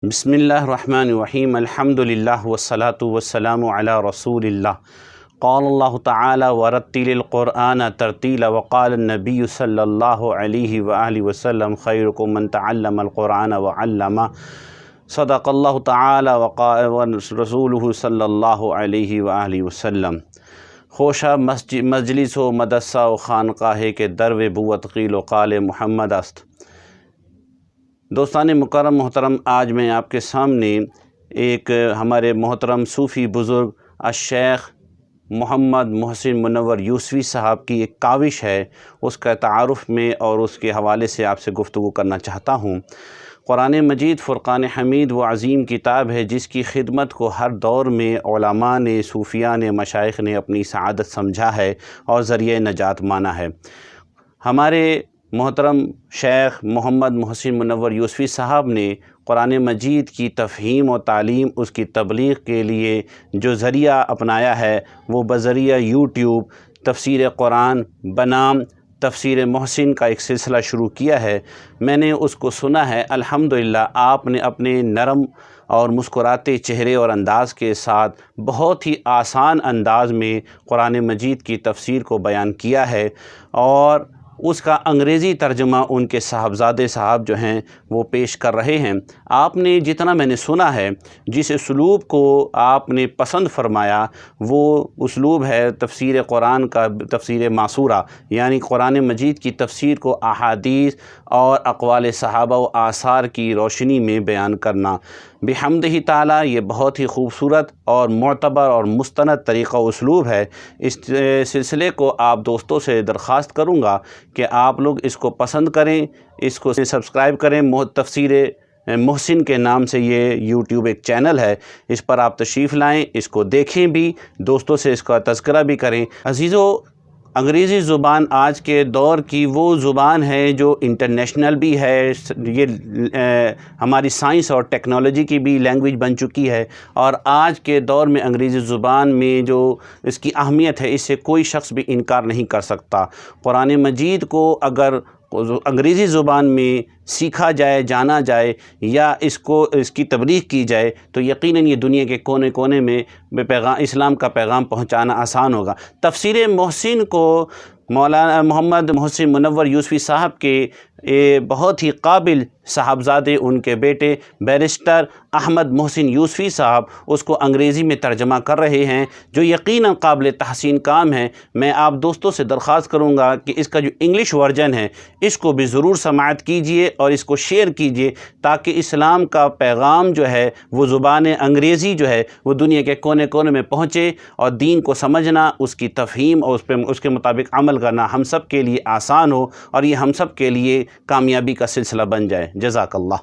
بسم اللہ الرحمن الرحیم الحمدللہ والصلاة والسلام علی رسول اللہ قال اللہ تعالی ورتل القرآن ترتیلا وقال النبی صلی اللہ علیہ وآلہ وسلم خیرکم من تعلم القرآن وعلمہ صدق اللہ تعالی وقال رسولہ صلی اللہ علیہ وآلہ وسلم۔ خوشہ مجلس و مدرسہ و خانقاہ کے درو بوت قیل و قال محمد است۔ دوستان مکرم محترم، آج میں آپ کے سامنے ایک ہمارے محترم صوفی بزرگ الشیخ محمد محسن منور یوسفی صاحب کی ایک کاوش ہے، اس کا تعارف میں اور اس کے حوالے سے آپ سے گفتگو کرنا چاہتا ہوں۔ قرآن مجید فرقان حمید و عظیم کتاب ہے جس کی خدمت کو ہر دور میں علماء نے، صوفیاء نے، مشائخ نے اپنی سعادت سمجھا ہے اور ذریعہ نجات مانا ہے۔ ہمارے محترم شیخ محمد محسن منور یوسفی صاحب نے قرآن مجید کی تفہیم و تعلیم، اس کی تبلیغ کے لیے جو ذریعہ اپنایا ہے وہ بذریعہ یوٹیوب تفسیر قرآن بنام تفسیر محسن کا ایک سلسلہ شروع کیا ہے۔ میں نے اس کو سنا ہے، الحمدللہ آپ نے اپنے نرم اور مسکراتے چہرے اور انداز کے ساتھ بہت ہی آسان انداز میں قرآن مجید کی تفسیر کو بیان کیا ہے، اور اس کا انگریزی ترجمہ ان کے صاحبزادے صاحب جو ہیں وہ پیش کر رہے ہیں۔ آپ نے جتنا میں نے سنا ہے، جس اسلوب کو آپ نے پسند فرمایا وہ اسلوب ہے تفسیر قرآن کا، تفسیر معصورہ، یعنی قرآن مجید کی تفسیر کو احادیث اور اقوال صحابہ و آثار کی روشنی میں بیان کرنا۔ بحمدہ تعالیٰ یہ بہت ہی خوبصورت اور معتبر اور مستند طریقہ و اسلوب ہے۔ اس سلسلے کو آپ دوستوں سے درخواست کروں گا کہ آپ لوگ اس کو پسند کریں، اس کو سبسکرائب کریں۔ تفسیر محسن کے نام سے یہ یوٹیوب ایک چینل ہے، اس پر آپ تشریف لائیں، اس کو دیکھیں بھی، دوستوں سے اس کا تذکرہ بھی کریں۔ عزیزو، انگریزی زبان آج کے دور کی وہ زبان ہے جو انٹرنیشنل بھی ہے، یہ ہماری سائنس اور ٹیکنالوجی کی بھی لینگویج بن چکی ہے، اور آج کے دور میں انگریزی زبان میں جو اس کی اہمیت ہے اس سے کوئی شخص بھی انکار نہیں کر سکتا۔ قرآن مجید کو اگر انگریزی زبان میں سیکھا جائے، جانا جائے، یا اس کی تبلیغ کی جائے تو یقیناً یہ دنیا کے کونے کونے میں اسلام کا پیغام پہنچانا آسان ہوگا۔ تفسیر محسن کو مولانا محمد محسن منور یوسفی صاحب کے بہت ہی قابل صاحبزادے، ان کے بیٹے بیرسٹر احمد محسن یوسفی صاحب اس کو انگریزی میں ترجمہ کر رہے ہیں، جو یقیناً قابل تحسین کام ہے۔ میں آپ دوستوں سے درخواست کروں گا کہ اس کا جو انگلش ورژن ہے اس کو بھی ضرور سماعت کیجئے اور اس کو شیئر کیجئے، تاکہ اسلام کا پیغام جو ہے وہ زبان انگریزی جو ہے وہ دنیا کے کونے کونے میں پہنچے، اور دین کو سمجھنا، اس کی تفہیم اور اس کے مطابق عمل کرنا ہم سب کے لیے آسان ہو، اور یہ ہم سب کے لیے کامیابی کا سلسلہ بن جائے۔ جزاک اللہ۔